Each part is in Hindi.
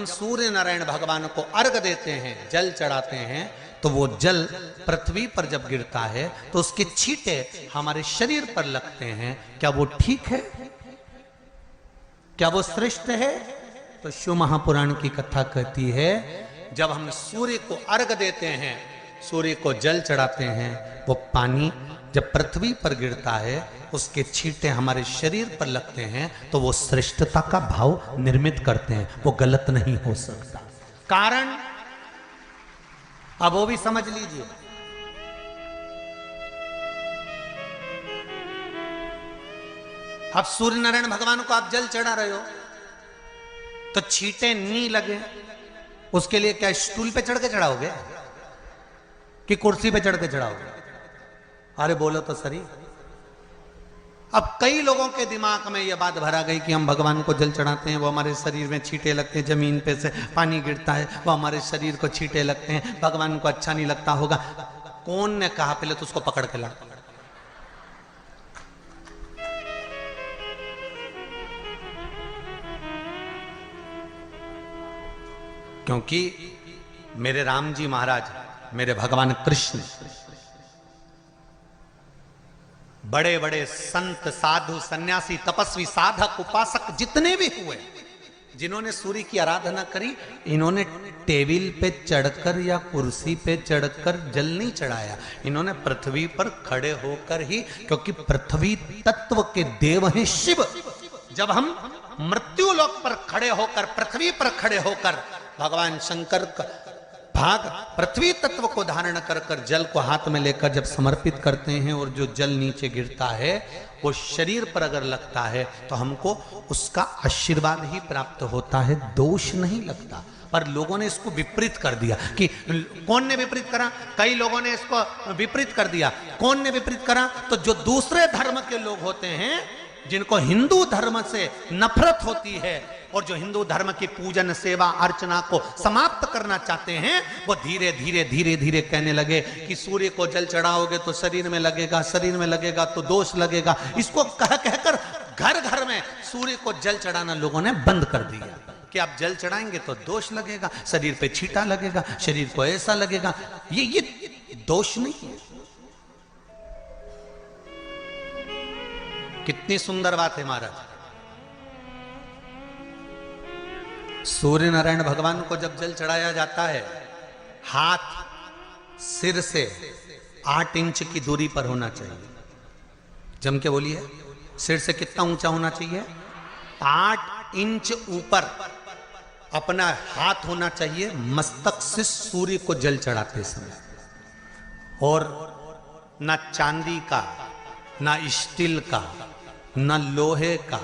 हम सूर्य नारायण भगवान को अर्घ देते हैं, जल चढ़ाते हैं, तो वो जल पृथ्वी पर जब गिरता है तो उसके छींटे हमारे शरीर पर लगते हैं। क्या वो ठीक है? क्या वो श्रेष्ठ है? तो शिव महापुराण की कथा कहती है, जब हम सूर्य को अर्घ देते हैं, सूर्य को जल चढ़ाते हैं, वो पानी जब पृथ्वी पर गिरता है, उसके छींटे हमारे शरीर पर लगते हैं, तो वो श्रेष्ठता का भाव निर्मित करते हैं, वो गलत नहीं हो सकता। कारण अब वो भी समझ लीजिए। अब सूर्य नारायण भगवान को आप जल चढ़ा रहे हो तो छींटे नहीं लगे, उसके लिए क्या स्टूल पे चढ़ के चढ़ाओगे कि कुर्सी पे चढ़ के चढ़ाओगे? अरे बोलो तो सही। अब कई लोगों के दिमाग में यह बात भरा गई कि हम भगवान को जल चढ़ाते हैं, वो हमारे शरीर में छींटे लगते हैं, जमीन पे से पानी गिरता है, वो हमारे शरीर को छींटे लगते हैं, भगवान को अच्छा नहीं लगता होगा। कौन ने कहा? पहले तो उसको पकड़ के ला। क्योंकि मेरे राम जी महाराज, मेरे भगवान कृष्ण, बड़े बड़े संत, साधु, सन्यासी, तपस्वी, साधक, उपासक जितने भी हुए, जिन्होंने सूर्य की आराधना करी, इन्होंने टेबल पे चढ़कर या कुर्सी पे चढ़कर जल नहीं चढ़ाया, इन्होंने पृथ्वी पर खड़े होकर ही, क्योंकि पृथ्वी तत्व के देव हैं शिव। जब हम मृत्यु लोक पर खड़े होकर, पृथ्वी पर खड़े होकर भगवान शंकर का भाग पृथ्वी तत्व को धारण कर कर जल को हाथ में लेकर जब समर्पित करते हैं, और जो जल नीचे गिरता है वो शरीर पर अगर लगता है तो हमको उसका आशीर्वाद ही प्राप्त होता है, दोष नहीं लगता। पर लोगों ने इसको विपरीत कर दिया। कि कौन ने विपरीत करा? कई लोगों ने इसको विपरीत कर दिया। कौन ने विपरीत करा? तो जो दूसरे धर्म के लोग होते हैं, जिनको हिंदू धर्म से नफरत होती है और जो हिंदू धर्म की पूजन, सेवा, अर्चना को समाप्त करना चाहते हैं, वो धीरे धीरे धीरे धीरे कहने लगे कि सूर्य को जल चढ़ाओगे तो शरीर में लगेगा, शरीर में लगेगा तो दोष लगेगा। इसको कह कहकर घर घर में सूर्य को जल चढ़ाना लोगों ने बंद कर दिया कि आप जल चढ़ाएंगे तो दोष लगेगा, शरीर पे छींटा लगेगा, शरीर को ऐसा लगेगा। ये दोष नहीं है। कितनी सुंदर बात है महाराज। सूर्य नारायण भगवान को जब जल चढ़ाया जाता है, हाथ सिर से 8 इंच की दूरी पर होना चाहिए। जम के बोलिए, सिर से कितना ऊंचा होना चाहिए? 8 इंच ऊपर अपना हाथ होना चाहिए मस्तक से सूर्य को जल चढ़ाते समय। और ना चांदी का, ना स्टील का, ना लोहे का,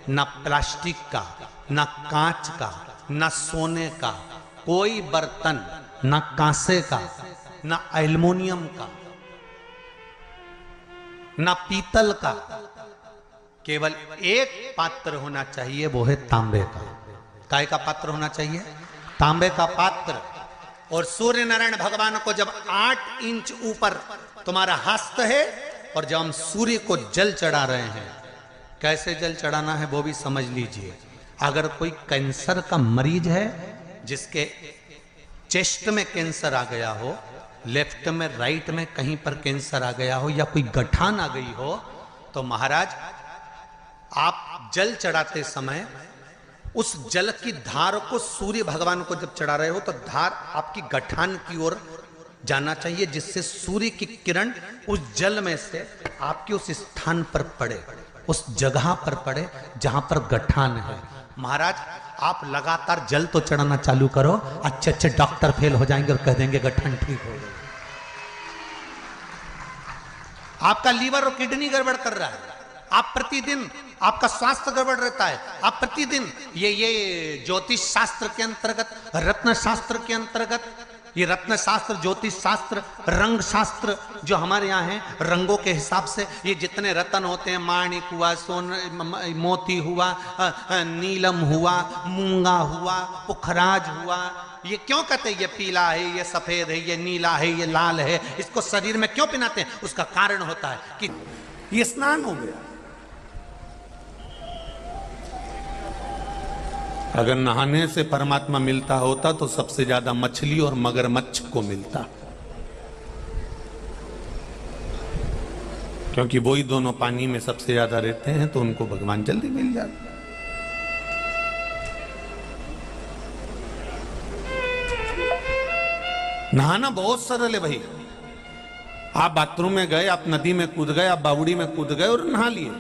ना प्लास्टिक का, ना कांच का, ना सोने का कोई बर्तन, ना कांसे का, ना एल्युमिनियम का, ना पीतल का, केवल एक पात्र होना चाहिए, वो है तांबे का। काय का पात्र होना चाहिए? तांबे का पात्र। और सूर्य नारायण भगवान को जब 8 इंच ऊपर तुम्हारा हस्त है, और जब हम सूर्य को जल चढ़ा रहे हैं, कैसे जल चढ़ाना है वो भी समझ लीजिए। अगर कोई कैंसर का मरीज है, जिसके चेस्ट में कैंसर आ गया हो, लेफ्ट में, राइट में कहीं पर कैंसर आ गया हो, या कोई गठान आ गई हो, तो महाराज आप जल चढ़ाते समय उस जल की धार को सूर्य भगवान को जब चढ़ा रहे हो, तो धार आपकी गठान की ओर जाना चाहिए, जिससे सूर्य की किरण उस जल में से आपके उस स्थान पर पड़े, उस जगह पर पड़े जहां पर गठान है। महाराज आप लगातार जल तो चढ़ाना चालू करो, अच्छे अच्छे डॉक्टर फेल हो जाएंगे और कह देंगे गठान ठीक हो गई। आपका लीवर और किडनी गड़बड़ कर रहा है, आप प्रतिदिन, आपका स्वास्थ्य गड़बड़ रहता है, आप प्रतिदिन ये ज्योतिष शास्त्र के अंतर्गत, रत्न शास्त्र के अंतर्गत, ये रत्न शास्त्र, ज्योतिष शास्त्र, रंग शास्त्र जो हमारे यहाँ है, रंगों के हिसाब से ये जितने रत्न होते हैं, माणिक हुआ, मोती हुआ, नीलम हुआ, मूंगा हुआ, पुखराज हुआ, ये क्यों कहते हैं ये पीला है, ये सफेद है, ये नीला है, ये लाल है, इसको शरीर में क्यों पहनाते हैं? उसका कारण होता है कि ये स्नान हो गया। अगर नहाने से परमात्मा मिलता होता तो सबसे ज्यादा मछली और मगरमच्छ को मिलता, क्योंकि वही दोनों पानी में सबसे ज्यादा रहते हैं, तो उनको भगवान जल्दी मिल जाता। नहाना बहुत सरल है भाई। आप बाथरूम में गए, आप नदी में कूद गए, आप बावड़ी में कूद गए और नहा लिए।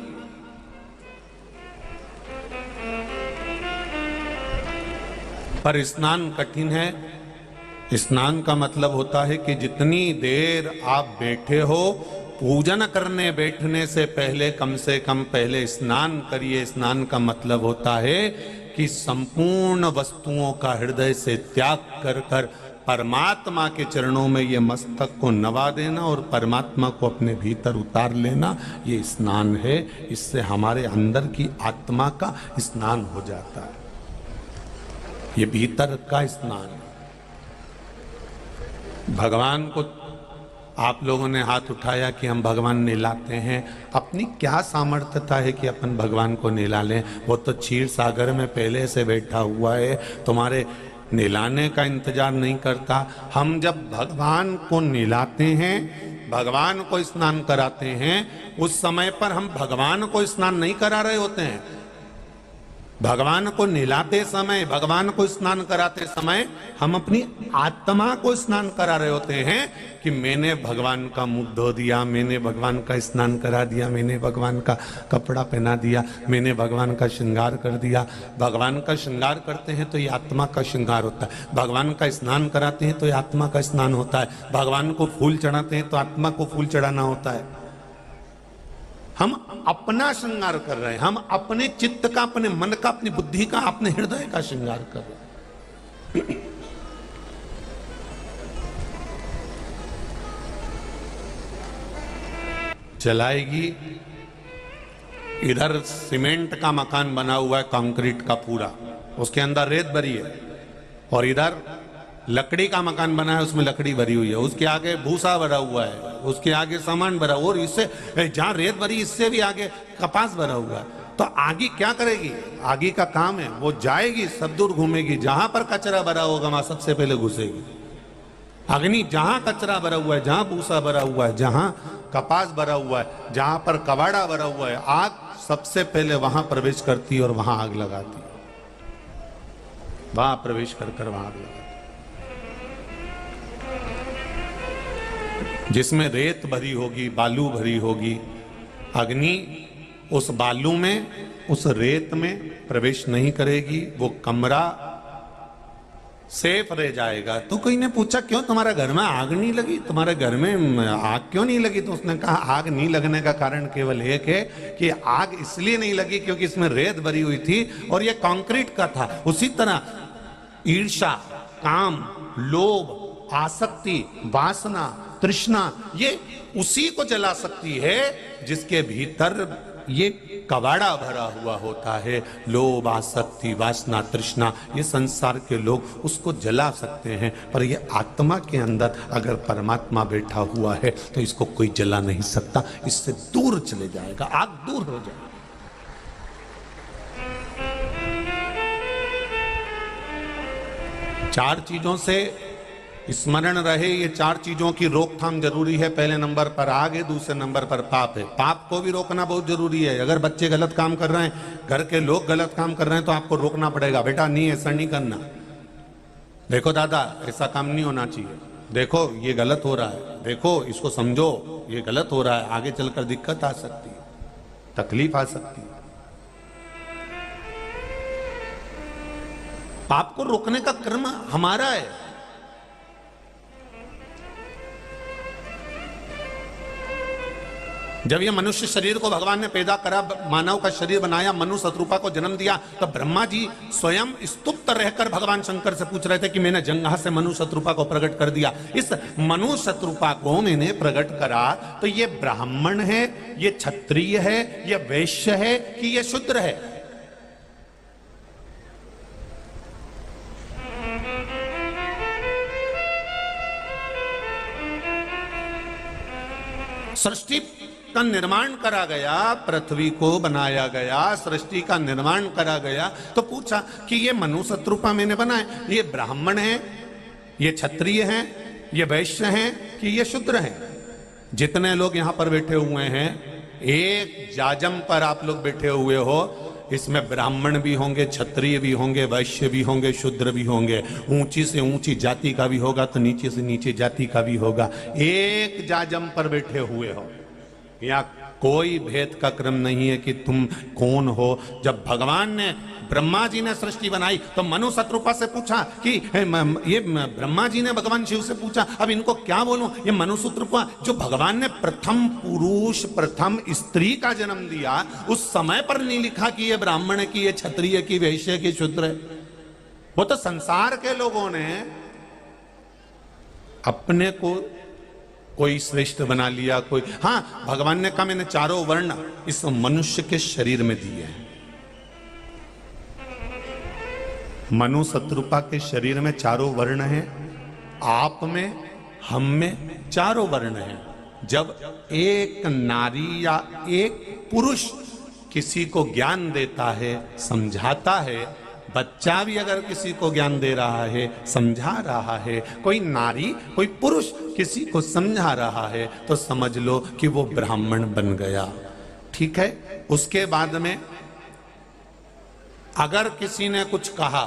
पर स्नान कठिन है। स्नान का मतलब होता है कि जितनी देर आप बैठे हो, पूजन करने बैठने से पहले कम से कम पहले स्नान करिए। स्नान का मतलब होता है कि संपूर्ण वस्तुओं का हृदय से त्याग कर कर परमात्मा के चरणों में ये मस्तक को नवा देना और परमात्मा को अपने भीतर उतार लेना, ये स्नान है। इससे हमारे अंदर की आत्मा का स्नान हो जाता है। ये भीतर का स्नान है। भगवान को आप लोगों ने हाथ उठाया कि हम भगवान नहलाते हैं। अपनी क्या सामर्थ्यता है कि अपन भगवान को नहला लें? वो तो क्षीर सागर में पहले से बैठा हुआ है, तुम्हारे नहलाने का इंतजार नहीं करता। हम जब भगवान को नहलाते हैं, भगवान को स्नान कराते हैं, उस समय पर हम भगवान को स्नान नहीं करा रहे होते हैं। भगवान को नहलाते समय, भगवान को स्नान कराते समय हम अपनी आत्मा को स्नान करा रहे होते हैं कि मैंने भगवान का मुंह धो दिया, मैंने भगवान का स्नान करा दिया, मैंने भगवान का कपड़ा पहना दिया, मैंने भगवान का श्रृंगार कर दिया। भगवान का श्रृंगार करते हैं तो ये आत्मा का श्रृंगार होता है। भगवान का स्नान कराते हैं तो ये आत्मा का स्नान होता है। भगवान को फूल चढ़ाते हैं तो आत्मा को फूल चढ़ाना होता है। हम अपना श्रृंगार कर रहे हैं, हम अपने चित्त का, अपने मन का, अपनी बुद्धि का, अपने हृदय का श्रृंगार कर रहे हैं। चलाएगी। इधर सीमेंट का मकान बना हुआ है, कंक्रीट का पूरा, उसके अंदर रेत भरी है, और इधर लकड़ी का मकान बना है, उसमें लकड़ी भरी हुई है, उसके आगे भूसा भरा हुआ है, उसके आगे सामान भरा, और इससे जहां रेत भरी इससे भी आगे कपास भरा हुआ है। तो आगे क्या करेगी? आगे का काम है, वो जाएगी, सब दूर घूमेगी, जहां पर कचरा भरा होगा वहां सबसे पहले घुसेगी। अग्नि जहां कचरा भरा हुआ है, जहां भूसा भरा हुआ है, जहां कपास भरा हुआ है, जहां पर कबाड़ा भरा हुआ है, आग सबसे पहले वहां प्रवेश करती है और वहां आग लगाती है। वहां प्रवेश कर कर वहां आग लगाती है। जिसमें रेत भरी होगी, बालू भरी होगी, अग्नि उस बालू में, उस रेत में प्रवेश नहीं करेगी, वो कमरा सेफ रह जाएगा। तो कोई ने पूछा क्यों तुम्हारे घर में आग नहीं लगी, तुम्हारे घर में आग क्यों नहीं लगी? तो उसने कहा आग नहीं लगने का कारण केवल एक है कि आग इसलिए नहीं लगी क्योंकि इसमें रेत भरी हुई थी और ये कंक्रीट का था। उसी तरह ईर्ष्या, काम, लोभ, आसक्ति, वासना, तृष्णा, ये उसी को जला सकती है जिसके भीतर ये कबाड़ा भरा हुआ होता है। लोभ, आसक्ति, वासना, तृष्णा, ये संसार के लोग उसको जला सकते हैं, पर ये आत्मा के अंदर अगर परमात्मा बैठा हुआ है तो इसको कोई जला नहीं सकता, इससे दूर चले जाएगा, आग दूर हो जाएगी। चार चीजों से स्मरण रहे, ये चार चीजों की रोकथाम जरूरी है। पहले नंबर पर आग है, दूसरे नंबर पर पाप है। पाप को भी रोकना बहुत जरूरी है। अगर बच्चे गलत काम कर रहे हैं, घर के लोग गलत काम कर रहे हैं, तो आपको रोकना पड़ेगा, बेटा नहीं, ऐसा नहीं करना, देखो दादा ऐसा काम नहीं होना चाहिए, देखो ये गलत हो रहा है, देखो इसको समझो ये गलत हो रहा है, आगे चलकर दिक्कत आ सकती है, तकलीफ आ सकती है। पाप को रोकने का कर्म हमारा है। जब ये मनुष्य शरीर को भगवान ने पैदा करा, मानव का शरीर बनाया, मनु शत्रुपा को जन्म दिया, तो ब्रह्मा जी स्वयं स्तुप्त रहकर भगवान शंकर से पूछ रहे थे कि मैंने जंघा से मनु शत्रुपा को प्रकट कर दिया। इस मनु शत्रुपा को मैंने प्रकट करा तो ये ब्राह्मण है, ये क्षत्रिय है, ये वैश्य है कि ये शूद्र है? सृष्टि का निर्माण करा गया, पृथ्वी को बनाया गया, सृष्टि का निर्माण करा गया, तो पूछा कि ये मनु शत्रुपा मैंने बनाए, ये ब्राह्मण है, ये क्षत्रिय हैं, ये वैश्य हैं कि ये शूद्र हैं? जितने लोग यहां पर बैठे हुए हैं, एक जाजम पर आप लोग बैठे हुए हो, इसमें ब्राह्मण भी होंगे, क्षत्रिय भी होंगे, वैश्य भी होंगे, शूद्र भी होंगे, ऊंची से ऊंची जाति का भी होगा तो नीचे से नीचे जाति का भी होगा। एक जाजम पर बैठे हुए हो, या कोई भेद का क्रम नहीं है कि तुम कौन हो। जब भगवान ने, ब्रह्मा जी ने सृष्टि बनाई तो मनु शत्रुपा से पूछा कि ये ब्रह्मा जी ने भगवान शिव से पूछा, अब इनको क्या बोलूं? ये मनु शत्रुपा जो भगवान ने प्रथम पुरुष, प्रथम स्त्री का जन्म दिया, उस समय पर नहीं लिखा कि ये ब्राह्मण है, कि ये क्षत्रिय, की वैश्य, की शूद्र है। वो तो संसार के लोगों ने अपने को कोई श्रेष्ठ बना लिया, कोई, हाँ भगवान ने कहा मैंने चारों वर्ण इस मनुष्य के शरीर में दिए हैं। मनु शत्रुपा के शरीर में चारों वर्ण हैं, आप में, हम में चारों वर्ण हैं। जब एक नारी या एक पुरुष किसी को ज्ञान देता है, समझाता है, बच्चा भी अगर किसी को ज्ञान दे रहा है, समझा रहा है, कोई नारी, कोई पुरुष किसी को समझा रहा है, तो समझ लो कि वो ब्राह्मण बन गया। ठीक है। उसके बाद में अगर किसी ने कुछ कहा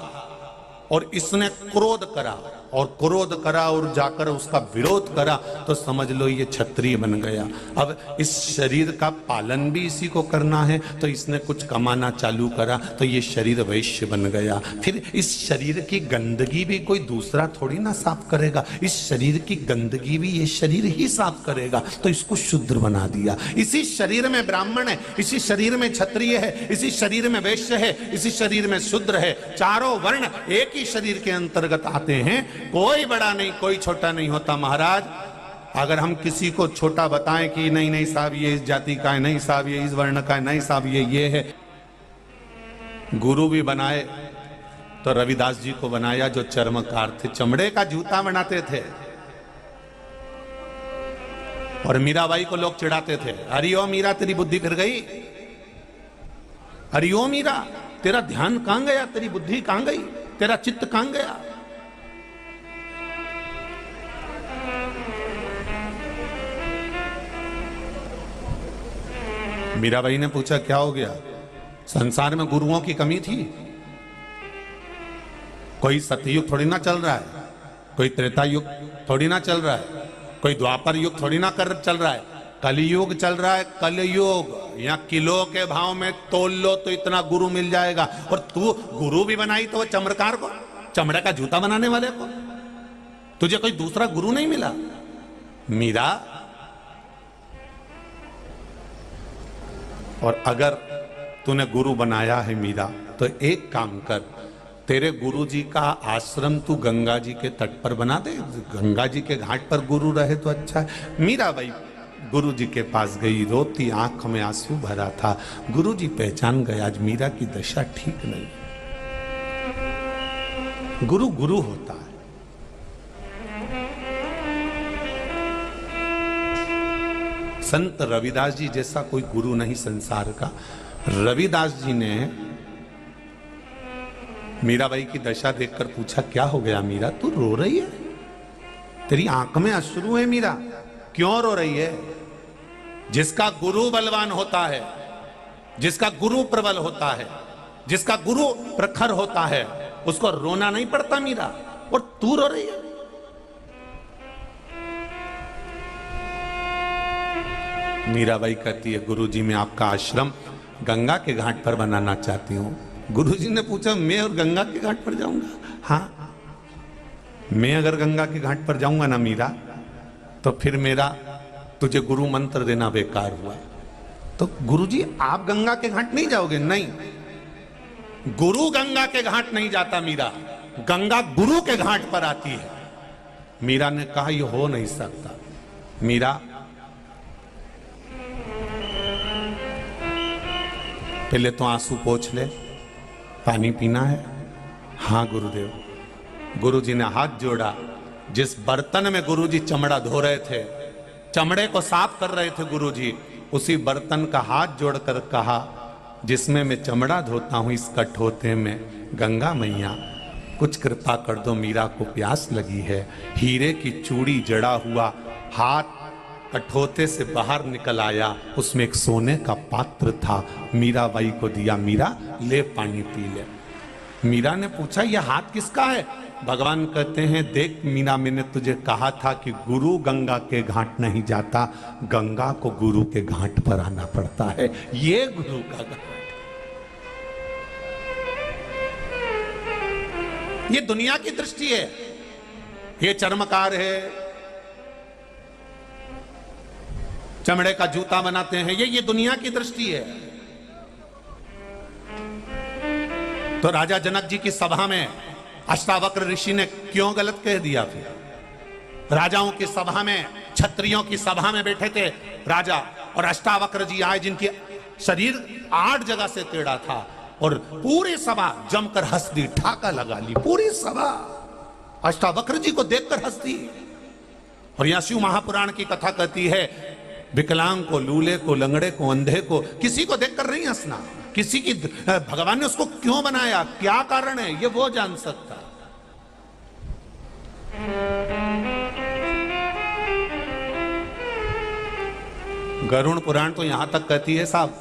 और इसने क्रोध करा और जाकर उसका विरोध करा, तो समझ लो ये क्षत्रिय बन गया। अब इस शरीर का पालन भी इसी को करना है, तो इसने कुछ कमाना चालू करा तो ये शरीर वैश्य बन गया। फिर इस शरीर की गंदगी भी कोई दूसरा थोड़ी ना साफ करेगा, इस शरीर की गंदगी भी ये शरीर ही साफ करेगा, तो इसको शुद्र बना दिया। इसी शरीर में ब्राह्मण है, इसी शरीर में क्षत्रिय है, इसी शरीर में वैश्य है, इसी शरीर में शूद्र है। चारों वर्ण एक ही शरीर के अंतर्गत आते हैं। कोई बड़ा नहीं, कोई छोटा नहीं होता। महाराज, अगर हम किसी को छोटा बताएं कि नहीं नहीं साहब ये इस जाति का है, नहीं साहब ये इस वर्ण का है, नहीं साहब ये है। गुरु भी बनाए तो रविदास जी को बनाया जो चर्मकार थे, चमड़े का जूता बनाते थे, और मीराबाई को लोग चिढ़ाते थे, अरे ओ मीरा तेरी बुद्धि फिर गई, अरे ओ मीरा तेरा ध्यान कहां गया, तेरी बुद्धि कहां गई, तेरा चित्त कहां गया। मीराबाई ने पूछा क्या हो गया? संसार में गुरुओं की कमी थी? कोई सतयुग थोड़ी ना चल रहा है, कोई त्रेता युग थोड़ी ना चल रहा है, कोई द्वापर युग थोड़ी ना चल रहा है, कलयुग चल रहा है। कलयुग यहाँ किलो के भाव में तोल लो तो इतना गुरु मिल जाएगा। और तू गुरु भी बनाई तो वो चमड़कार को, चमड़े का जूता बनाने वाले को, तुझे कोई दूसरा गुरु नहीं मिला। मीरा, और अगर तूने गुरु बनाया है मीरा, तो एक काम कर, तेरे गुरु जी का आश्रम तू गंगा जी के तट पर बना दे। गंगा जी के घाट पर गुरु रहे तो अच्छा है। मीरा भाई गुरु जी के पास गई, रोती, आंख में आंसू भरा था। गुरु जी पहचान गए आज मीरा की दशा ठीक नहीं। गुरु गुरु होता है। संत रविदास जी जैसा कोई गुरु नहीं संसार का। रविदास जी ने मीराबाई की दशा देखकर पूछा क्या हो गया मीरा, तू रो रही है, तेरी आंख में अश्रु है मीरा, क्यों रो रही है? जिसका गुरु बलवान होता है, जिसका गुरु प्रबल होता है, जिसका गुरु प्रखर होता है, उसको रोना नहीं पड़ता मीरा, और तू रो रही है। मीराबाई कहती है गुरुजी मैं आपका आश्रम गंगा के घाट पर बनाना चाहती हूं। गुरुजी ने पूछा मैं और गंगा के घाट पर जाऊंगा? हाँ, मैं अगर गंगा के घाट पर जाऊंगा ना मीरा, तो फिर मेरा तुझे गुरु मंत्र देना बेकार हुआ। तो गुरुजी आप गंगा के घाट नहीं जाओगे? नहीं, गुरु गंगा के घाट नहीं जाता मीरा, गंगा गुरु के घाट पर आती है। मीरा ने कहा यह हो नहीं सकता। मीरा पहले तो आंसू पोंछ ले, पानी पीना है? हाँ गुरुदेव। गुरुजी ने हाथ जोड़ा। जिस बर्तन में गुरुजी चमड़ा धो रहे थे, चमड़े को साफ कर रहे थे गुरुजी, उसी बर्तन का हाथ जोड़कर कहा जिसमें मैं चमड़ा धोता हूं इस कठोते में, गंगा मैया कुछ कृपा कर दो, मीरा को प्यास लगी है। हीरे की चूड़ी जड़ा हुआ हाथ कठोते से बाहर निकल आया, उसमें एक सोने का पात्र था, मीराबाई को दिया, मीरा ले पानी पी ले। मीरा ने पूछा यह हाथ किसका है? भगवान कहते हैं देख मीरा, मैंने तुझे कहा था कि गुरु गंगा के घाट नहीं जाता, गंगा को गुरु के घाट पर आना पड़ता है, ये गुरु का घाट। ये दुनिया की दृष्टि है, ये चर्मकार है, चमड़े का जूता बनाते हैं, ये दुनिया की दृष्टि है। तो राजा जनक जी की सभा में अष्टावक्र ऋषि ने क्यों गलत कह दिया? फिर राजाओं की सभा में, क्षत्रियों की सभा में बैठे थे राजा, और अष्टावक्र जी आए जिनकी शरीर 8 जगह से टेढ़ा था, और पूरी सभा जमकर हंस दी, ठाका लगा ली पूरी सभा, अष्टावक्र जी को देखकर हंस दी। और यहां शिव महापुराण की कथा कहती है विकलांग को, लूले को, लंगड़े को, अंधे को, किसी को देखकर नहीं हंसना, किसी की भगवान ने उसको क्यों बनाया, क्या कारण है, ये वो जान सकता। गरुड़ पुराण तो यहां तक कहती है साहब,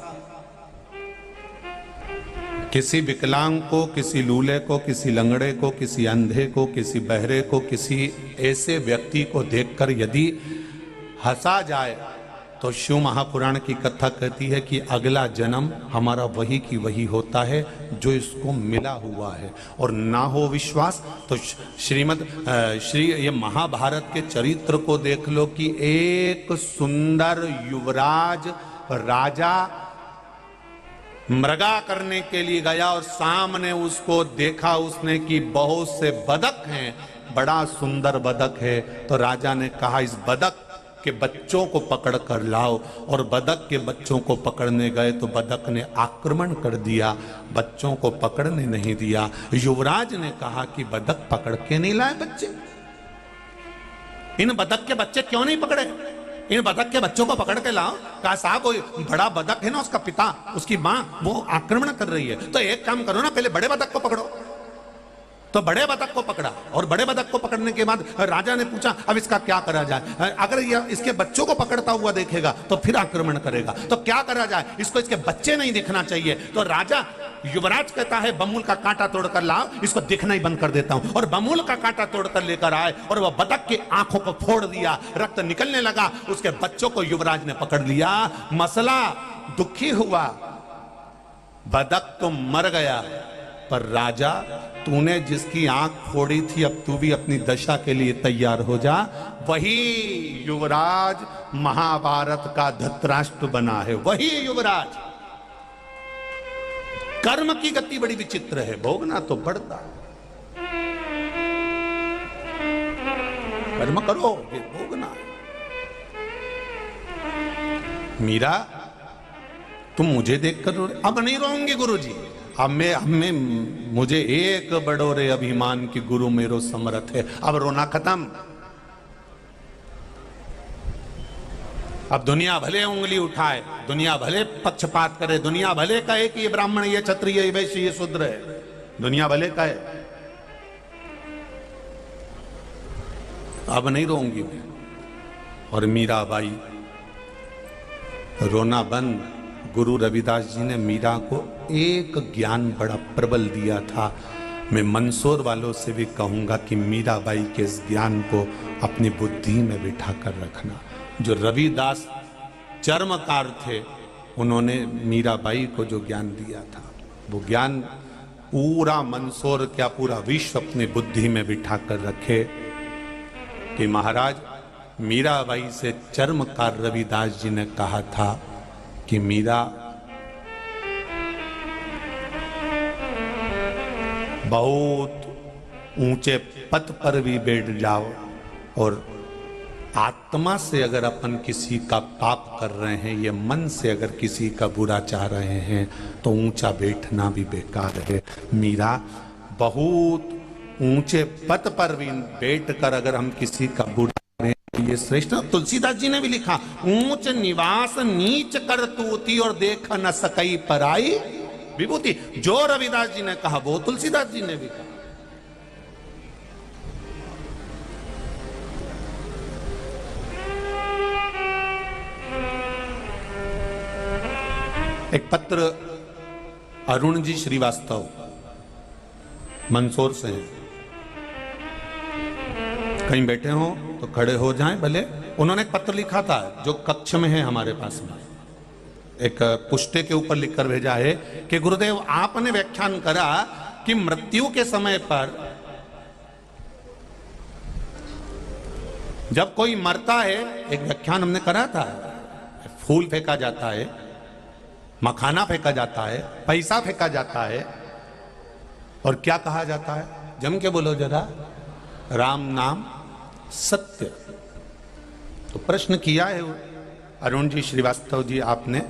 किसी विकलांग को, किसी लूले को, किसी लंगड़े को, किसी अंधे को, किसी बहरे को, किसी ऐसे व्यक्ति को देखकर यदि हंसा जाए तो शिव महापुराण की कथा कहती है कि अगला जन्म हमारा वही की वही होता है जो इसको मिला हुआ है। और ना हो विश्वास तो ये महाभारत के चरित्र को देख लो कि एक सुंदर युवराज राजा मृगा करने के लिए गया और सामने उसको देखा उसने कि बहुत से बदक हैं, बड़ा सुंदर बदक है। तो राजा ने कहा इस बदक के बच्चों को पकड़ कर लाओ, और बदक के बच्चों को पकड़ने गए तो बदक ने आक्रमण कर दिया, बच्चों को पकड़ने नहीं दिया। युवराज ने कहा कि बदक पकड़ के नहीं लाए बच्चे, इन बदक के बच्चे क्यों नहीं पकड़े, इन बदक के बच्चों को पकड़ के लाओ। कहा साहब वो बड़ा बदक है ना, उसका पिता, उसकी मां, वो आक्रमण कर रही है, तो एक काम करो ना, पहले बड़े बदक को पकड़ो। तो बड़े बदक को पकड़ा, और बड़े बदक को पकड़ने के बाद राजा ने पूछा अब इसका क्या करा जाए, अगर यह इसके बच्चों को पकड़ता हुआ देखेगा तो फिर आक्रमण करेगा, तो क्या करा जाए, इसको इसके बच्चे नहीं दिखना चाहिए। तो राजा युवराज कहता है बमूल का कांटा तोड़कर लाओ, इसको दिखना ही बंद कर देता हूं। और बमूल का कांटा तोड़कर लेकर आए और वह बदक की आंखों को फोड़ दिया, रक्त निकलने लगा, उसके बच्चों को युवराज ने पकड़ लिया। मसला दुखी हुआ, बदक तो मर गया, पर राजा तूने जिसकी आंख फोड़ी थी अब तू भी अपनी दशा के लिए तैयार हो जा। वही युवराज महाभारत का धृतराष्ट्र बना है, वही युवराज। कर्म की गति बड़ी विचित्र है, भोगना तो बढ़ता है, कर्म करो ये भोगना है। मीरा तुम मुझे देखकर रो, अब नहीं रोऊंगी गुरुजी, अब मैं मुझे एक बड़ोरे अभिमान की गुरु मेरो समर्थ है, अब रोना खत्म। अब दुनिया भले उंगली उठाए, दुनिया भले पक्षपात करे, दुनिया भले कहे कि ये ब्राह्मण, ये क्षत्रिय, ये वैश्य, ये शूद्र है, दुनिया भले कहे, अब नहीं रोऊंगी मैं। और मीराबाई रोना बंद। गुरु रविदास जी ने मीरा को एक ज्ञान बड़ा प्रबल दिया था। मैं मंदसौर वालों से भी कहूंगा कि मीराबाई के इस ज्ञान को अपनी बुद्धि में बिठा कर रखना। जो रविदास चर्मकार थे, उन्होंने मीराबाई को जो ज्ञान दिया था, वो ज्ञान पूरा मंदसौर क्या पूरा विश्व अपनी बुद्धि में बिठा कर रखे कि महाराज मीराबाई से चर्मकार रविदास जी ने कहा था कि मीरा बहुत ऊंचे पद पर भी बैठ जाओ, और आत्मा से अगर अपन किसी का पाप कर रहे हैं, ये मन से अगर किसी का बुरा चाह रहे हैं, तो ऊंचा बैठना भी बेकार है। मीरा बहुत ऊंचे पद पर भी बैठकर अगर हम किसी का बुरा करें, ये ये श्रेष्ठ। तुलसीदास जी ने भी लिखा, ऊंच निवास नीच कर तूती और देख न सकई पराई विभूति। जो रविदास जी ने कहा वो तुलसीदास जी ने भी कहा। एक पत्र अरुण जी श्रीवास्तव मंदसौर से हैं, कहीं बैठे हो तो खड़े हो जाएं भले। उन्होंने एक पत्र लिखा था जो कक्ष में है हमारे पास में, एक पुष्टे के ऊपर लिखकर भेजा है कि गुरुदेव आपने व्याख्यान करा कि मृत्यु के समय पर जब कोई मरता है, एक व्याख्यान हमने करा था, फूल फेंका जाता है, मखाना फेंका जाता है, पैसा फेंका जाता है, और क्या कहा जाता है? जम के बोलो जरा, राम नाम सत्य। तो प्रश्न किया है अरुण जी श्रीवास्तव जी आपने,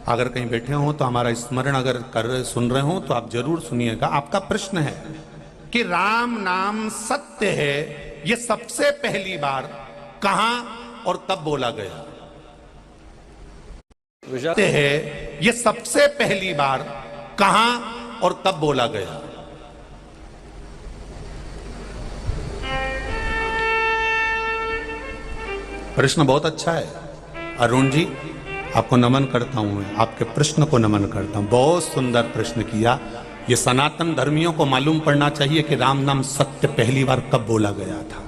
अगर कहीं बैठे हो तो हमारा स्मरण अगर कर रहे सुन रहे हो तो आप जरूर सुनिएगा। आपका प्रश्न है कि राम नाम सत्य है, ये सबसे पहली बार कहां और कब बोला गया? सत्य है, ये सबसे पहली बार कहां और कब बोला गया? प्रश्न बहुत अच्छा है अरुण जी, आपको नमन करता हूं मैं, आपके प्रश्न को नमन करता हूं। बहुत सुंदर प्रश्न किया। ये सनातन धर्मियों को मालूम पड़ना चाहिए कि राम नाम सत्य पहली बार कब बोला गया था।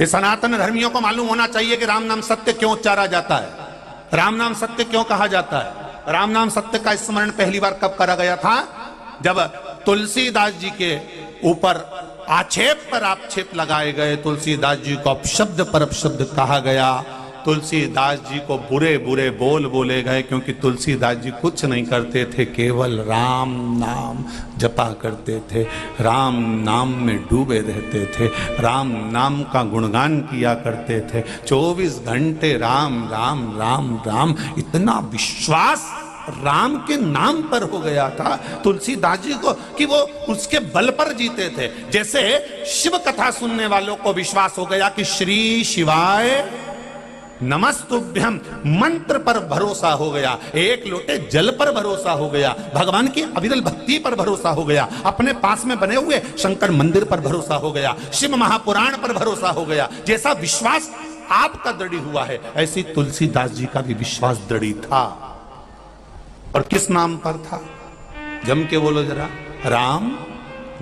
ये सनातन धर्मियों को मालूम होना चाहिए कि राम नाम सत्य क्यों उच्चारा जाता है, राम नाम सत्य क्यों कहा जाता है। राम नाम सत्य का स्मरण पहली बार कब करा गया था? जब तुलसीदास जी के ऊपर आक्षेप पर आक्षेप लगाए गए, तुलसीदास जी को अपशब्द पर अपशब्द कहा गया, तुलसीदास जी को बुरे बुरे बोल बोले गए, क्योंकि तुलसीदास जी कुछ नहीं करते थे, केवल राम नाम जपा करते थे, राम नाम में डूबे रहते थे, राम नाम का गुणगान किया करते थे, 24 घंटे राम राम राम राम। इतना विश्वास राम के नाम पर हो गया था तुलसीदास जी को कि वो उसके बल पर जीते थे। जैसे शिव कथा सुनने वालों को विश्वास हो गया कि श्री शिवाय नमस्तुभ्यम, मंत्र पर भरोसा हो गया, एक लोटे जल पर भरोसा हो गया, भगवान की अविरल भक्ति पर भरोसा हो गया, अपने पास में बने हुए शंकर मंदिर पर भरोसा हो गया, शिव महापुराण पर भरोसा हो गया। जैसा विश्वास आपका दृढ़ हुआ है, ऐसी तुलसीदास जी का भी विश्वास दृढ़ था। और किस नाम पर था? जम के बोलो जरा, राम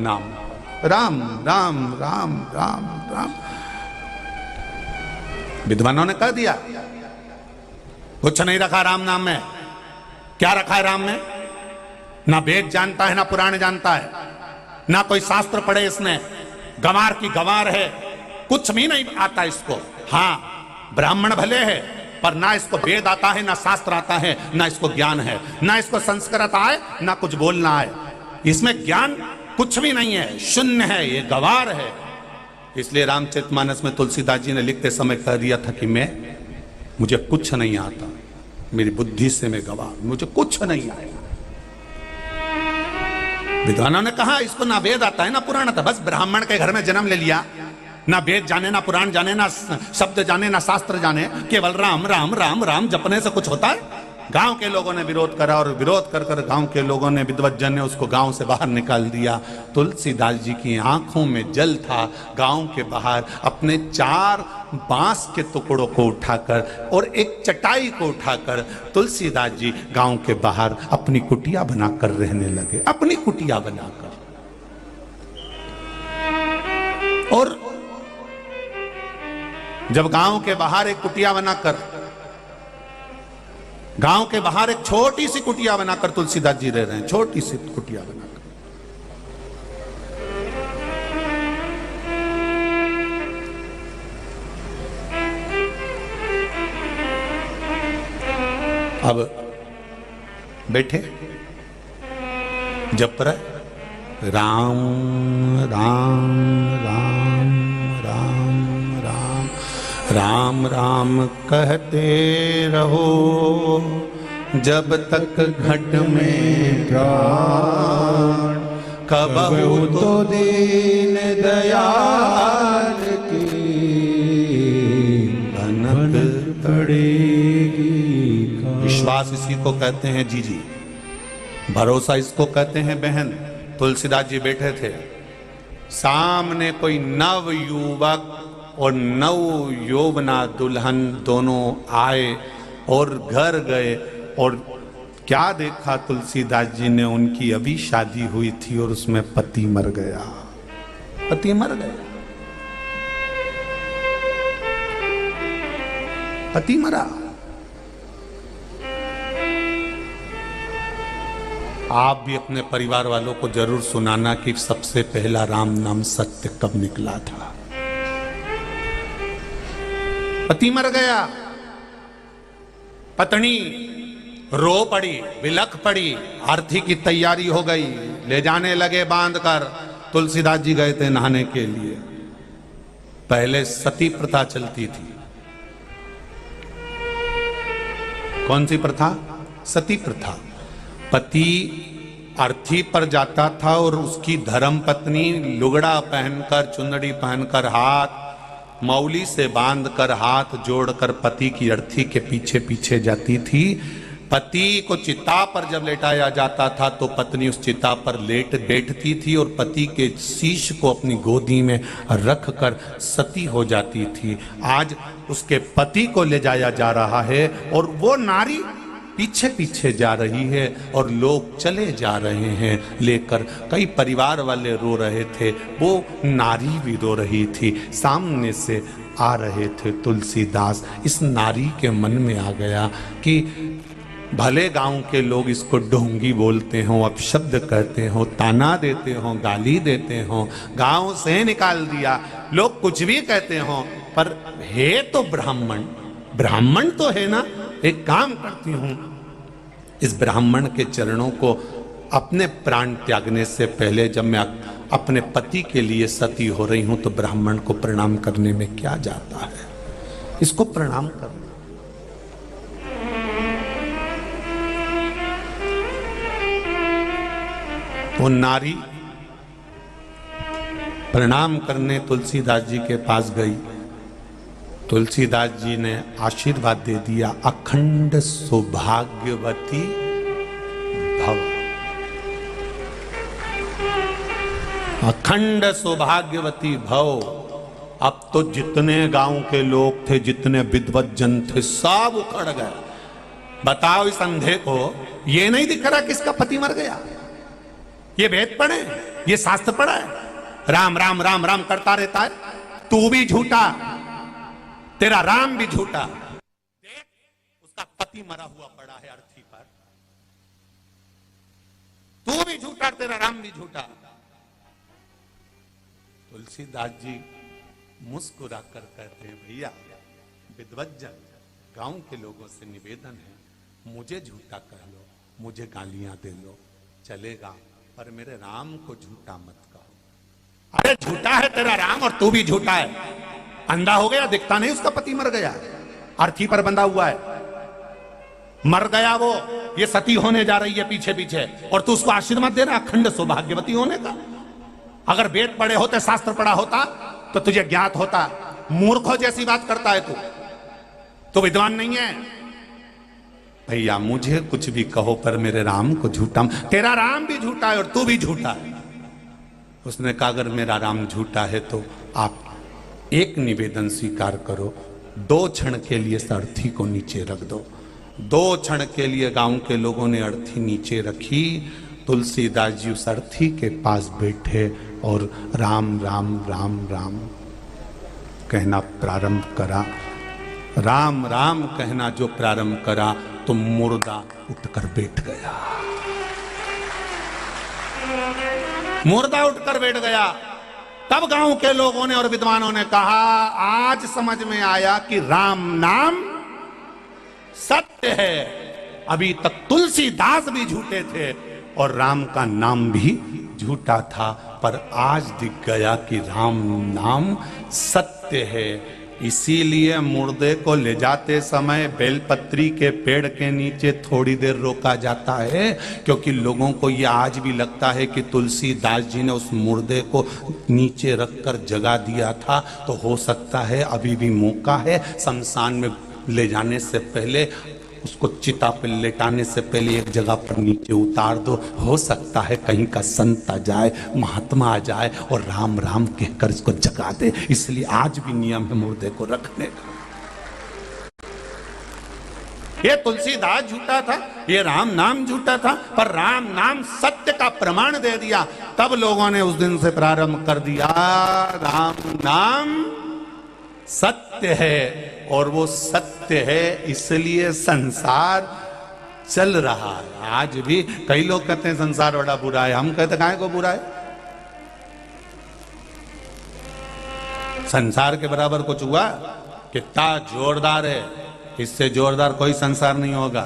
नाम। राम राम राम राम राम। विद्वानों ने कह दिया कुछ नहीं रखा राम नाम में। क्या रखा है राम में? ना वेद जानता है, ना पुराण जानता है, ना कोई शास्त्र पढ़े इसने, गंवार की गंवार है, कुछ भी नहीं आता इसको। हाँ, ब्राह्मण भले है पर ना इसको वेद आता है, ना शास्त्र आता है, ना इसको ज्ञान है, ना इसको संस्कृत आए, ना कुछ बोलना आए, इसमें ज्ञान कुछ भी नहीं है, शून्य है, ये गंवार है। इसलिए रामचरितमानस में तुलसीदास जी ने लिखते समय कह दिया था कि मुझे कुछ नहीं आता, मेरी बुद्धि से मैं गंवार, मुझे कुछ नहीं आएगा। विद्वानों ने कहा इसको ना वेद आता है ना पुराण आता, बस ब्राह्मण के घर में जन्म ले लिया, ना वेद जाने, ना पुराण जाने, ना शब्द जाने, ना शास्त्र जाने, केवल राम राम राम राम जपने से कुछ होता है? गांव के लोगों ने विरोध करा और विरोध कर कर गांव के लोगों ने, विद्वज्जन ने उसको गांव से बाहर निकाल दिया। तुलसीदास जी की आंखों में जल था। गांव के बाहर अपने 4 बांस के टुकड़ों को उठाकर और एक चटाई को उठाकर तुलसीदास जी गांव के बाहर अपनी कुटिया बनाकर रहने लगे, अपनी कुटिया बनाकर। और जब गांव के बाहर एक कुटिया बनाकर, गांव के बाहर एक छोटी सी कुटिया बनाकर तुलसीदास जी रह रहे हैं, छोटी सी कुटिया बनाकर। अब बैठे जप रहे राम राम राम राम राम राम राम कहते रहो जब तक घट में प्राण, कबहू तो दीन दयाल की विश्वास इसी को कहते हैं जीजी, भरोसा इसको कहते हैं बहन। तुलसीदास जी बैठे थे, सामने कोई नव युवक और नव यौवना दुल्हन दोनों आए और घर गए, और क्या देखा तुलसीदास जी ने, उनकी अभी शादी हुई थी और उसमें पति मर गया, पति मर गया, पति मरा। आप भी अपने परिवार वालों को जरूर सुनाना कि सबसे पहला राम नाम सत्य कब निकला था। पति मर गया, पत्नी रो पड़ी, विलख पड़ी, आरती की तैयारी हो गई, ले जाने लगे बांध कर। तुलसीदास जी गए थे नहाने के लिए। पहले सती प्रथा चलती थी। कौन सी प्रथा? सती प्रथा। पति अर्थी पर जाता था और उसकी धर्म पत्नी लुगड़ा पहनकर, चुंदड़ी पहनकर, हाथ मौली से बांधकर, हाथ जोड़कर पति की अर्थी के पीछे पीछे जाती थी। पति को चिता पर जब लेटाया जाता था तो पत्नी उस चिता पर लेट बैठती थी और पति के शीश को अपनी गोदी में रखकर सती हो जाती थी। आज उसके पति को ले जाया जा रहा है और वो नारी पीछे पीछे जा रही है और लोग चले जा रहे हैं लेकर। कई परिवार वाले रो रहे थे, वो नारी भी रो रही थी। सामने से आ रहे थे तुलसीदास। इस नारी के मन में आ गया कि भले गांव के लोग इसको ढोंगी बोलते हो, अपशब्द कहते हो, ताना देते हो, गाली देते हो, गांव से निकाल दिया, लोग कुछ भी कहते हो, पर है तो ब्राह्मण, ब्राह्मण तो है ना। एक काम करती हूं, इस ब्राह्मण के चरणों को अपने प्राण त्यागने से पहले, जब मैं अपने पति के लिए सती हो रही हूं, तो ब्राह्मण को प्रणाम करने में क्या जाता है, इसको प्रणाम करना। वो नारी प्रणाम करने तुलसीदास जी के पास गई। तुलसीदास जी ने आशीर्वाद दे दिया, अखंड सौभाग्यवती भव, अखंड सौभाग्यवती भव। अब तो जितने गांव के लोग थे, जितने विद्वत जन थे, सब उखड़ गए। बताओ इस अंधे को ये नहीं दिख रहा किसका पति मर गया? ये वेद पढ़े, ये शास्त्र पढ़ा है, राम राम राम राम करता रहता है। तू भी झूठा, तेरा राम भी झूठा। देख, उसका पति मरा हुआ पड़ा है अर्थी पर। तू भी झूठा, तेरा राम भी झूठा। तुलसीदास जी मुस्कुरा कर कहते हैं, भैया विद्वत जन, गांव के लोगों से निवेदन है, मुझे झूठा कह लो, मुझे गालियां दे लो, चलेगा, पर मेरे राम को झूठा मत कहो। अरे झूठा है तेरा राम और तू भी झूठा है। अंधा हो गया, दिखता नहीं उसका पति मर गया, अर्थी पर बंधा हुआ है, मर गया वो, ये सती होने जा रही है पीछे पीछे, और तू उसको आशीर्वाद दे रहा अखंड सौभाग्यवती होने का। अगर वेद पढ़े होते, शास्त्र पढ़ा होता तो तुझे ज्ञात होता। मूर्खों जैसी बात करता है तू विद्वान नहीं है। भैया मुझे कुछ भी कहो, पर मेरे राम को झूठा, तेरा राम भी झूठा है और तू भी झूठा है। उसने कहा अगर मेरा राम झूठा है तो आप एक निवेदन स्वीकार करो, 2 क्षण के लिए इस अर्थी को नीचे रख दो। 2 क्षण के लिए गांव के लोगों ने अर्थी नीचे रखी। तुलसीदास जी उस अर्थी के पास बैठे और राम राम राम राम कहना प्रारंभ करा। राम राम कहना जो प्रारंभ करा तो मुर्दा उठकर बैठ गया, मुर्दा उठकर बैठ गया। तब गांव के लोगों ने और विद्वानों ने कहा, आज समझ में आया कि राम नाम सत्य है। अभी तक तुलसीदास भी झूठे थे और राम का नाम भी झूठा था, पर आज दिख गया कि राम नाम सत्य है। इसीलिए मुर्दे को ले जाते समय बेलपत्री के पेड़ के नीचे थोड़ी देर रोका जाता है, क्योंकि लोगों को यह आज भी लगता है कि तुलसीदास जी ने उस मुर्दे को नीचे रखकर जगा दिया था। तो हो सकता है अभी भी मौका है, शमशान में ले जाने से पहले उसको चिता पर लेटाने से पहले एक जगह पर नीचे उतार दो। हो सकता है कहीं का संत आ जाए, महात्मा आ जाए और राम राम कहकर इसको जगा दे। इसलिए आज भी नियम है मुर्दे को रखने का। ये तुलसीदास झूठा था, ये राम नाम झूठा था, पर राम नाम सत्य का प्रमाण दे दिया। तब लोगों ने उस दिन से प्रारंभ कर दिया, राम नाम सत्य है और वो सत्य है इसलिए संसार चल रहा है। आज भी कई लोग कहते हैं संसार बड़ा बुरा है, हम कहते काहे को बुरा है? संसार के बराबर कुछ हुआ? कितना जोरदार है, इससे जोरदार कोई संसार नहीं होगा।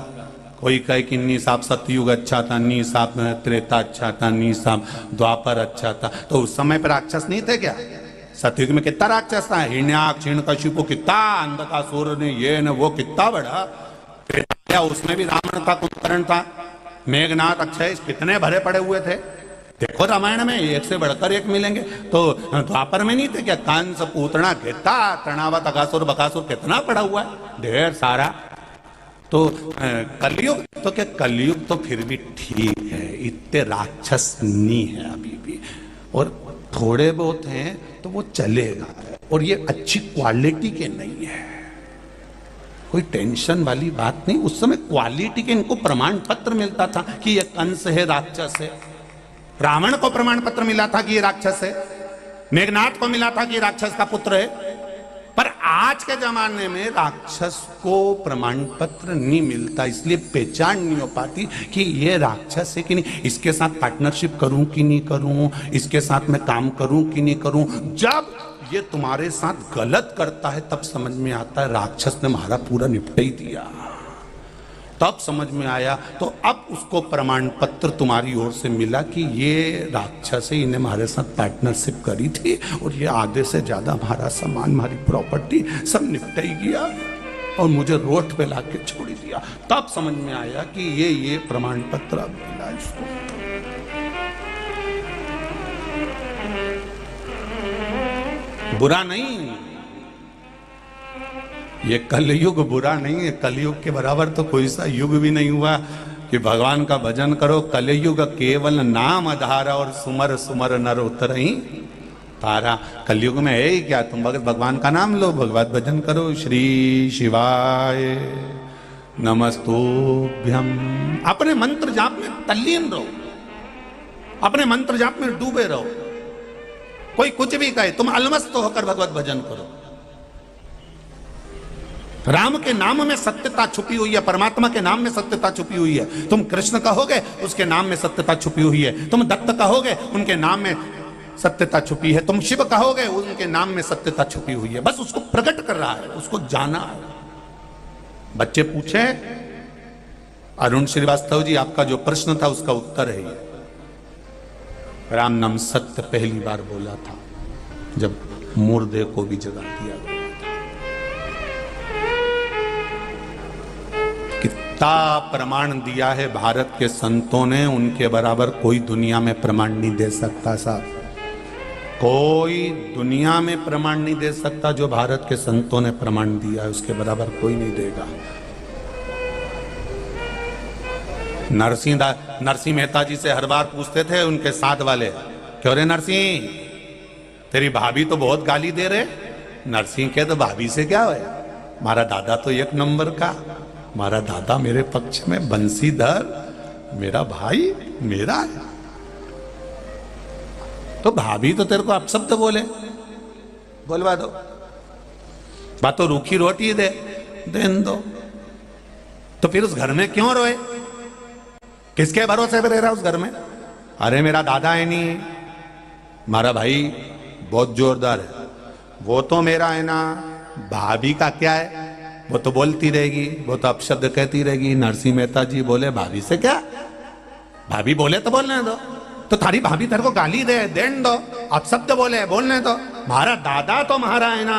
कोई कहे कि नी साहब सतयुग अच्छा था, नी साहब त्रेता अच्छा था, नी साहब द्वापर अच्छा था। तो उस समय पर राक्षस नहीं थे क्या? सतयुग में कितना राक्षस था, हिरण्याक्ष, हिरण्यकशिपु, कितना अंधकासुर ने ये न वो, कितना बड़ा। त्रेता उसमें भी रावण था, कुंभकर्ण था, मेघनाथ, अक्षय, कितने भरे पड़े हुए थे। देखो रामायण में एक से बढ़कर एक मिलेंगे। तो द्वापर में नहीं थे क्या? कंस, पूतना, कितना तृणावत, अगासुर, बकासुर, कितना पड़ा हुआ है, ढेर सारा। तो कलयुग, तो क्या कलयुग तो फिर भी ठीक है, इतने राक्षस नहीं है अभी भी, और थोड़े बहुत हैं तो वो चलेगा, और ये अच्छी क्वालिटी के नहीं है, कोई टेंशन वाली बात नहीं। उस समय क्वालिटी के इनको प्रमाण पत्र मिलता था कि ये कंस है, राक्षस है। रावण को प्रमाण पत्र मिला था कि ये राक्षस है, मेघनाथ को मिला था कि राक्षस का पुत्र है। पर आज के जमाने में राक्षस को प्रमाण पत्र नहीं मिलता, इसलिए पहचान नहीं हो पाती कि ये राक्षस है कि नहीं। इसके साथ पार्टनरशिप करूं कि नहीं करूं, इसके साथ मैं काम करूं कि नहीं करूं। जब ये तुम्हारे साथ गलत करता है तब समझ में आता है राक्षस ने हमारा पूरा निपटा ही दिया। तब समझ में आया। तो अब उसको प्रमाण पत्र तुम्हारी ओर से मिला कि ये राक्षस है, इन्हें हमारे साथ पार्टनरशिप करी थी और ये आधे से ज्यादा हमारा सामान, हमारी प्रॉपर्टी सब निपटा ही गया और मुझे रोड पे लाके छोड़ दिया। तब समझ में आया कि ये प्रमाण पत्र अब मिला इसको। बुरा नहीं, ये कलयुग बुरा नहीं है। कलयुग के बराबर तो कोई सा युग भी नहीं हुआ कि भगवान का भजन करो। कलयुग केवल नाम आधारा और सुमर सुमर नर उतरई तारा। कलयुग में है ही क्या? तुम भगवान का नाम लो, भगवत भजन करो, श्री शिवाय नमस्तुभ्यम। अपने मंत्र जाप में तल्लीन रहो, अपने मंत्र जाप में डूबे रहो। कोई कुछ भी कहे, तुम अलमस्त होकर भगवत भजन करो। राम के नाम में सत्यता छुपी हुई है, परमात्मा के नाम में सत्यता छुपी हुई है। तुम कृष्ण कहोगे, उसके नाम में सत्यता छुपी हुई है। तुम दत्त कहोगे, उनके नाम में सत्यता छुपी है। तुम शिव कहोगे, उनके नाम में सत्यता छुपी हुई है। बस उसको प्रकट कर रहा है, उसको जाना है। बच्चे पूछे, अरुण श्रीवास्तव जी आपका जो प्रश्न था उसका उत्तर है ये। राम नाम सत्य पहली बार बोला था जब मुर्दे को भी जगा दिया गया। कितना प्रमाण दिया है भारत के संतों ने, उनके बराबर कोई दुनिया में प्रमाण नहीं दे सकता साहब। कोई दुनिया में प्रमाण नहीं दे सकता जो भारत के संतों ने प्रमाण दिया है, उसके बराबर कोई नहीं देगा। नरसिंह मेहता जी से हर बार पूछते थे उनके साथ वाले, क्यों रे नरसिंह, तेरी भाभी तो बहुत गाली दे रहे। नरसिंह के तो भाभी से क्या है, हमारा दादा तो एक नंबर का, हमारा दादा मेरे पक्ष में, बंसीधर मेरा भाई मेरा है। तो भाभी तो तेरे को अपशब्द बोले, बोलवा दो, बात तो रूखी रोटी देन दो। तो फिर उस घर में क्यों रोए? किसके भरोसे पे रह रहा उस घर में? अरे मेरा दादा है नहीं, हमारा भाई बहुत जोरदार है, वो तो मेरा है ना। भाभी का क्या है, वो तो बोलती रहेगी, वो तो अपशब्द कहती रहेगी। नरसिंह मेहता जी बोले, भाभी से क्या, भाभी बोले तो बोलने दो। तो थारी भाभी तेरे को गाली देन दो, अपशब्द बोले बोलने दो। हमारा दादा तो हमारा है ना,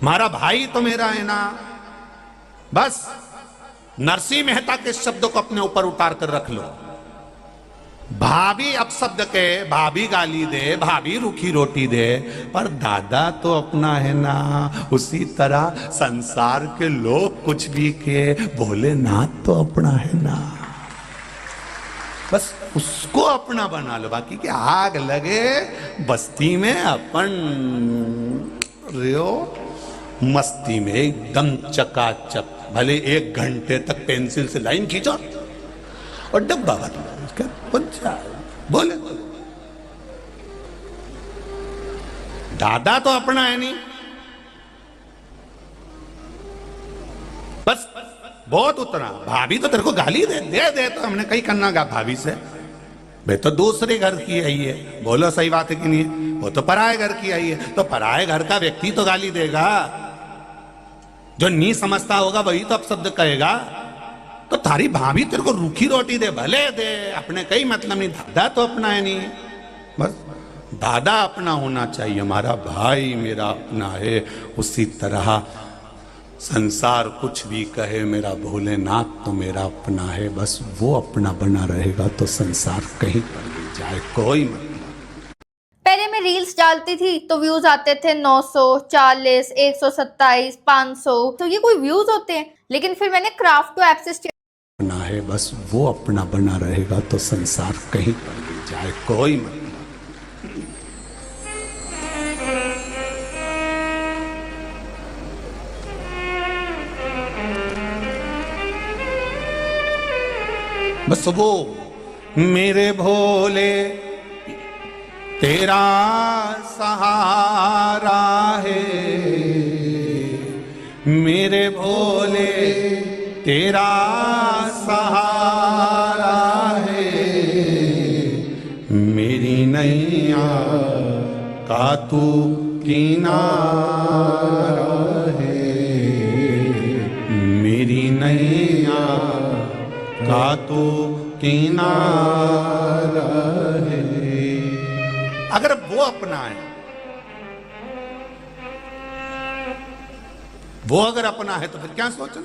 हमारा भाई तो मेरा है ना। बस नरसिंह मेहता के शब्दों को अपने ऊपर उतार कर रख लो। भाभी अपशब्द के, भाभी गाली दे, भाभी रूखी रोटी दे, पर दादा तो अपना है ना। उसी तरह संसार के लोग कुछ भी के, भोलेनाथ तो अपना है ना। बस उसको अपना बना लो, बाकी की आग लगे बस्ती में अपन रियो मस्ती में एकदम चकाचक। भले 1 घंटे तक पेंसिल से लाइन खींचो और डब्बा बदलो, बोले दादा तो अपना है नहीं। बस बहुत उतना। भाभी तो तेरे को गाली दे तो हमने कहीं करना गा भाभी से। वे तो दूसरे घर की आई है, बोलो सही बात है कि नहीं? वो तो पराये घर की आई है, तो पराये घर का व्यक्ति तो गाली देगा। जो नहीं समझता होगा वही तो अपशब्द कहेगा। तो थारी भाभी तेरे को रूखी रोटी दे, भले दे, अपने कई मतलब नहीं। दादा तो अपना है नहीं। बस दादा अपना होना चाहिए, हमारा भाई मेरा अपना है। उसी तरह संसार कुछ भी कहे, मेरा भोलेनाथ तो मेरा अपना है। बस वो अपना बना रहेगा तो संसार कहीं पर भी जाए कोई मतलब। पहले मैं रील्स डालती थी तो व्यूज आते थे 940, 127, 500, तो ये कोई व्यूज होते हैं? लेकिन फिर मैंने क्राफ्टो ऐप से अपना है, बस वो अपना बना रहेगा तो संसार कहीं पर भी जाए कोई मतलब। बस वो मेरे भोले तेरा सहारा है, मेरे भोले तेरा सहारा है, मेरी नैया का तू किनारा है, मेरी नैया का तू किनारा है। अगर वो अपना है, वो अगर अपना है तो फिर क्या सोचना।